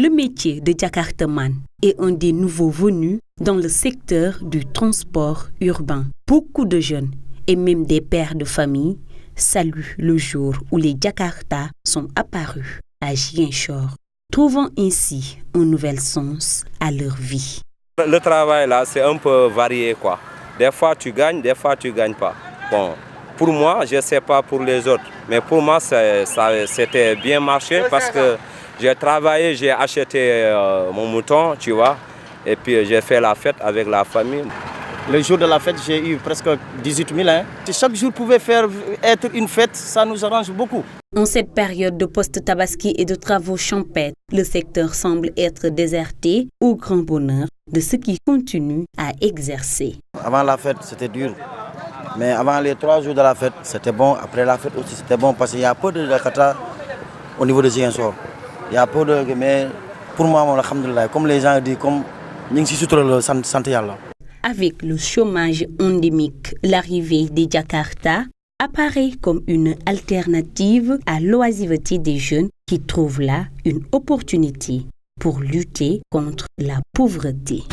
Le métier de Jakartaman est un des nouveaux venus dans le secteur du transport urbain. Beaucoup de jeunes et même des pères de famille saluent le jour où les Jakarta sont apparus à Ziguinchor, trouvant ainsi un nouvel sens à leur vie. Le travail là, c'est un peu varié quoi. Des fois tu gagnes, des fois tu gagnes pas. Bon, pour moi, je sais pas pour les autres, mais pour moi c'était bien marché parce que j'ai travaillé, j'ai acheté mon mouton, tu vois, et puis j'ai fait la fête avec la famille. Le jour de la fête, j'ai eu presque 18 000. Si chaque jour pouvait être une fête, ça nous arrange beaucoup. En cette période de post-tabaski et de travaux champêtres, le secteur semble être déserté au grand bonheur de ceux qui continuent à exercer. Avant la fête, c'était dur. Mais avant les 3 jours de la fête, c'était bon. Après la fête aussi, c'était bon parce qu'il y a peu de Jakarta au niveau de Ziguinchor. Il y a peu de... Mais pour moi, alhamdoulilah, comme les gens disent, comme nous sommes santé Yallah. Avec le chômage endémique, l'arrivée des Jakarta apparaît comme une alternative à l'oisiveté des jeunes qui trouvent là une opportunité pour lutter contre la pauvreté.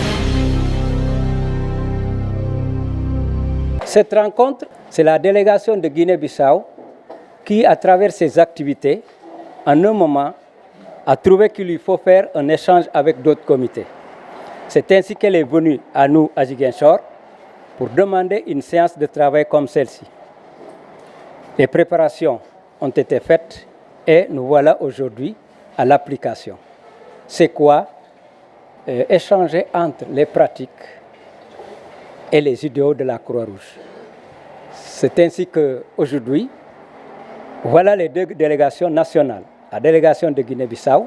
Cette rencontre, c'est la délégation de Guinée-Bissau qui, à travers ses activités, en un moment, a trouvé qu'il lui faut faire un échange avec d'autres comités. C'est ainsi qu'elle est venue à nous, à Ziguinchor, pour demander une séance de travail comme celle-ci. Les préparations ont été faites et nous voilà aujourd'hui à l'application. C'est quoi échanger entre les pratiques et les idéaux de la Croix-Rouge. C'est ainsi qu'aujourd'hui, voilà les 2 délégations nationales. La délégation de Guinée-Bissau,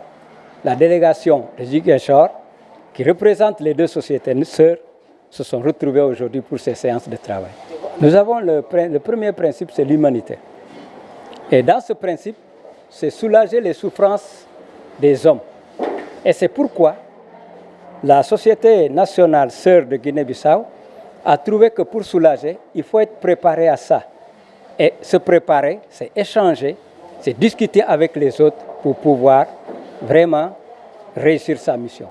la délégation de Ziguinchor, qui représentent les 2 sociétés sœurs, se sont retrouvés aujourd'hui pour ces séances de travail. Nous avons le premier principe, c'est l'humanité. Et dans ce principe, c'est soulager les souffrances des hommes. Et c'est pourquoi la Société nationale sœur de Guinée-Bissau a trouvé que pour soulager, il faut être préparé à ça. Et se préparer, c'est échanger, c'est discuter avec les autres pour pouvoir vraiment réussir sa mission.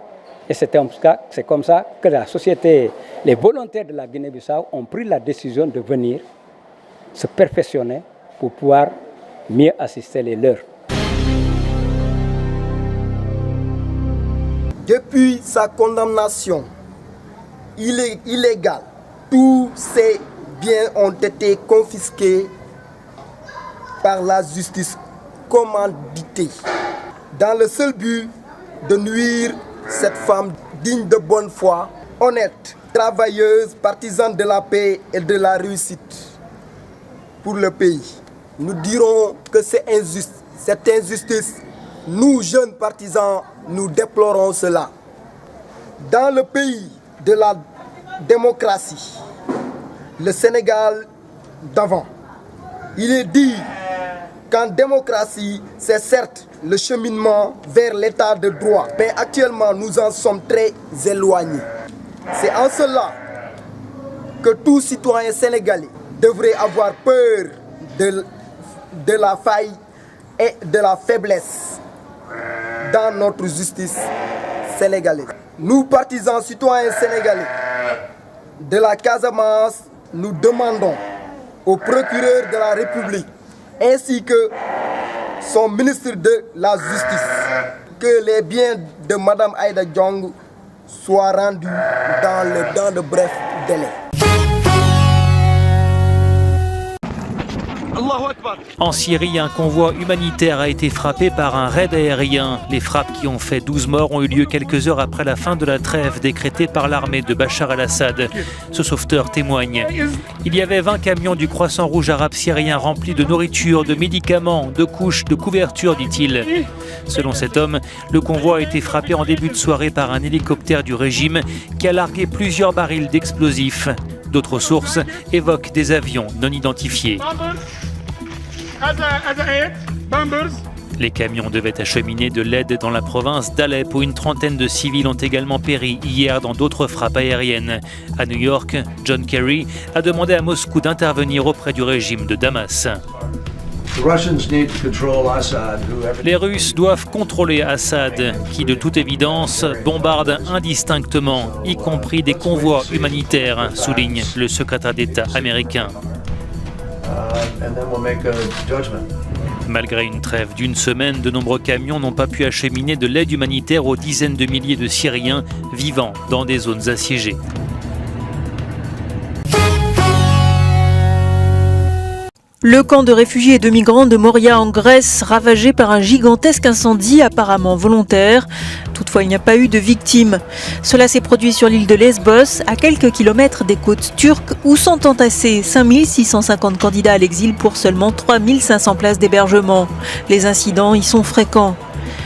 Et c'est comme ça que la société, les volontaires de la Guinée-Bissau ont pris la décision de venir se perfectionner pour pouvoir mieux assister les leurs. Depuis sa condamnation illégale, tous ces biens ont été confisqués par la justice commanditée dans le seul but de nuire cette femme digne de bonne foi, honnête, travailleuse, partisane de la paix et de la réussite pour le pays. Nous dirons que c'est injuste. Cette injustice, nous jeunes partisans, nous déplorons cela. Dans le pays de la démocratie, le Sénégal d'avant, il est dit qu'en démocratie, c'est certes le cheminement vers l'état de droit. Mais actuellement, nous en sommes très éloignés. C'est en cela que tout citoyen sénégalais devrait avoir peur de la faille et de la faiblesse dans notre justice sénégalaise. Nous, partisans citoyens sénégalais de la Casamance, nous demandons au procureur de la République ainsi que son ministre de la Justice que les biens de Mme Aïda Diong soient rendus dans de brefs délais. En Syrie, un convoi humanitaire a été frappé par un raid aérien. Les frappes qui ont fait 12 morts ont eu lieu quelques heures après la fin de la trêve décrétée par l'armée de Bachar el-Assad. Ce sauveteur témoigne. Il y avait 20 camions du Croissant Rouge arabe syrien remplis de nourriture, de médicaments, de couches, de couvertures, dit-il. Selon cet homme, le convoi a été frappé en début de soirée par un hélicoptère du régime qui a largué plusieurs barils d'explosifs. D'autres sources évoquent des avions non identifiés. Les camions devaient acheminer de l'aide dans la province d'Alep où une trentaine de civils ont également péri hier dans d'autres frappes aériennes. À New York, John Kerry a demandé à Moscou d'intervenir auprès du régime de Damas. Les Russes doivent contrôler Assad, qui de toute évidence bombarde indistinctement, y compris des convois humanitaires, souligne le secrétaire d'État américain. Malgré une trêve d'une semaine, de nombreux camions n'ont pas pu acheminer de l'aide humanitaire aux dizaines de milliers de Syriens vivant dans des zones assiégées. Le camp de réfugiés et de migrants de Moria en Grèce, ravagé par un gigantesque incendie apparemment volontaire. Toutefois, il n'y a pas eu de victimes. Cela s'est produit sur l'île de Lesbos, à quelques kilomètres des côtes turques, où sont entassés 5650 candidats à l'exil pour seulement 3500 places d'hébergement. Les incidents y sont fréquents.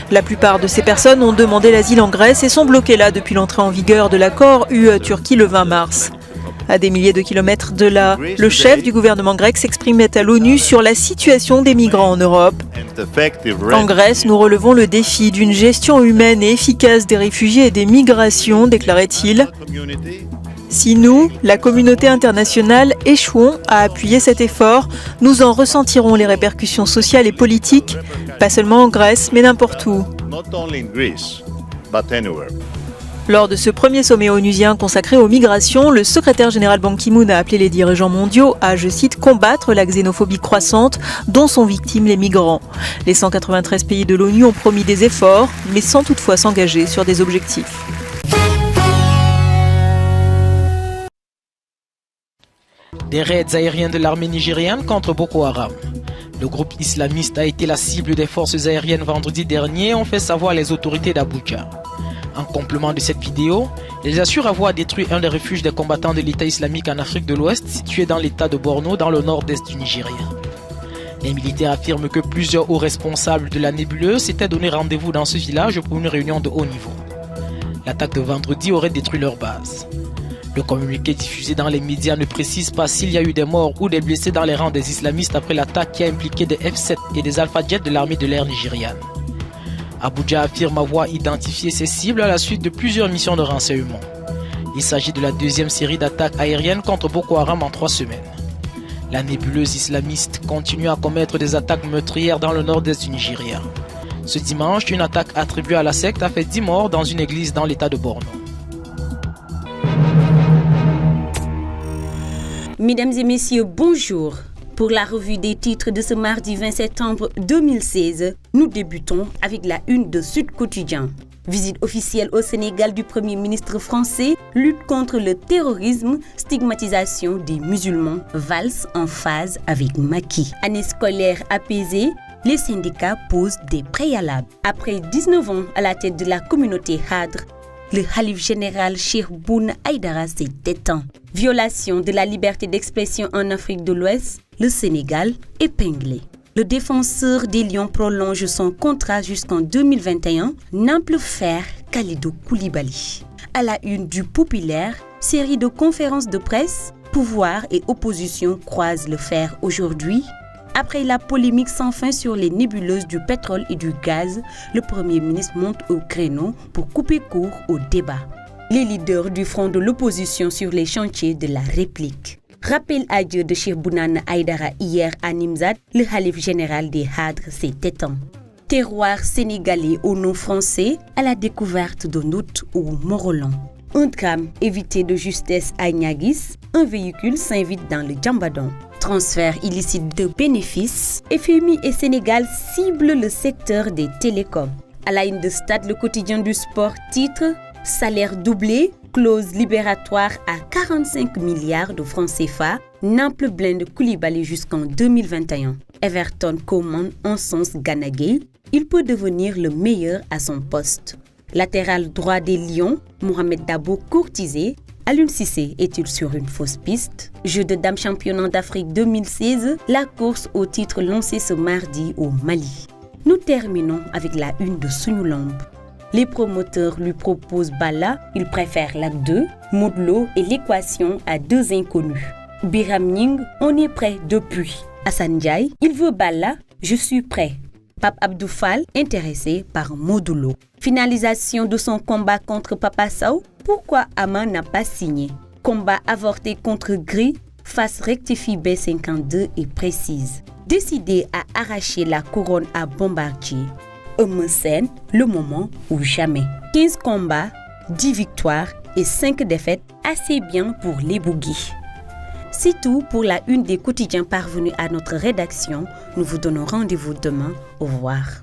La plupart de ces personnes ont demandé l'asile en Grèce et sont bloquées là depuis l'entrée en vigueur de l'accord UE-Turquie le 20 mars. À des milliers de kilomètres de là, le chef du gouvernement grec s'exprimait à l'ONU sur la situation des migrants en Europe. En Grèce, nous relevons le défi d'une gestion humaine et efficace des réfugiés et des migrations, déclarait-il. Si nous, la communauté internationale, échouons à appuyer cet effort, nous en ressentirons les répercussions sociales et politiques, pas seulement en Grèce, mais n'importe où. Lors de ce premier sommet onusien consacré aux migrations, le secrétaire général Ban Ki-moon a appelé les dirigeants mondiaux à, je cite, combattre la xénophobie croissante dont sont victimes les migrants. Les 193 pays de l'ONU ont promis des efforts, mais sans toutefois s'engager sur des objectifs. Des raids aériens de l'armée nigériane contre Boko Haram. Le groupe islamiste a été la cible des forces aériennes vendredi dernier, ont fait savoir les autorités d'Abuja. En complément de cette vidéo, ils assurent avoir détruit un des refuges des combattants de l'État islamique en Afrique de l'Ouest, situé dans l'État de Borno, dans le nord-est du Nigeria. Les militaires affirment que plusieurs hauts responsables de la nébuleuse s'étaient donné rendez-vous dans ce village pour une réunion de haut niveau. L'attaque de vendredi aurait détruit leur base. Le communiqué diffusé dans les médias ne précise pas s'il y a eu des morts ou des blessés dans les rangs des islamistes après l'attaque qui a impliqué des F-7 et des Alpha Jets de l'armée de l'air nigériane. Abuja affirme avoir identifié ses cibles à la suite de plusieurs missions de renseignement. Il s'agit de la deuxième série d'attaques aériennes contre Boko Haram en 3 semaines. La nébuleuse islamiste continue à commettre des attaques meurtrières dans le nord-est du Nigeria. Ce dimanche, une attaque attribuée à la secte a fait 10 morts dans une église dans l'état de Borno. Mesdames et messieurs, bonjour. Pour la revue des titres de ce mardi 20 septembre 2016, nous débutons avec la une de Sud Quotidien. Visite officielle au Sénégal du Premier ministre français, lutte contre le terrorisme, stigmatisation des musulmans, valse en phase avec Macky. Année scolaire apaisée, les syndicats posent des préalables. Après 19 ans à la tête de la communauté Hadr, le Khalif général Cheikh Boun Aïdara s'est éteint. Violation de la liberté d'expression en Afrique de l'Ouest, le Sénégal épinglé. Le défenseur des Lions prolonge son contrat jusqu'en 2021, n'imple faire Kalidou Koulibaly. À la une du Populaire, série de conférences de presse, pouvoir et opposition croisent le fer aujourd'hui. Après la polémique sans fin sur les nébuleuses du pétrole et du gaz, le Premier ministre monte au créneau pour couper court au débat. Les leaders du front de l'opposition sur les chantiers de la réplique. Rappel à Dieu de Cheikh Bounane Aïdara hier à Nimzat, le Khalif général des Hadr s'est éteint. Terroir sénégalais au nom français à la découverte de Nout ou Morolan. Un drame évité de justesse à Niaguis, un véhicule s'invite dans le Djambadon. Transfert illicite de bénéfices, FMI et Sénégal ciblent le secteur des télécoms. À la une de Stade, le quotidien du sport titre « Salaire doublé, clause libératoire à 45 milliards de francs CFA, Naples blinde Koulibaly jusqu'en 2021. Everton commande en sens Gana Gueye, il peut devenir le meilleur à son poste. Latéral droit des Lions, Mohamed Dabo courtisé. Aliou Cissé est-il sur une fausse piste? Jeu de dames championnat d'Afrique 2016, la course au titre lancée ce mardi au Mali. Nous terminons avec la une de Sunulamb. Les promoteurs lui proposent Balla, il préfère l'acte 2, Modlo et l'équation à 2 inconnus. Biram Ning, on est prêt depuis. Hassan Ndiaye, il veut Balla, je suis prêt. Pape Abdou Fall, intéressé par Modulo. Finalisation de son combat contre Papa Sow, pourquoi Ama n'a pas signé? Combat avorté contre Gris, Fass rectifie B52 et précise. Décidé à arracher la couronne à Bombardier, Eumeu Sène, le moment ou jamais. 15 combats, 10 victoires et 5 défaites, assez bien pour les Bouguis. C'est tout pour la une des quotidiens parvenus à notre rédaction. Nous vous donnons rendez-vous demain. Au revoir.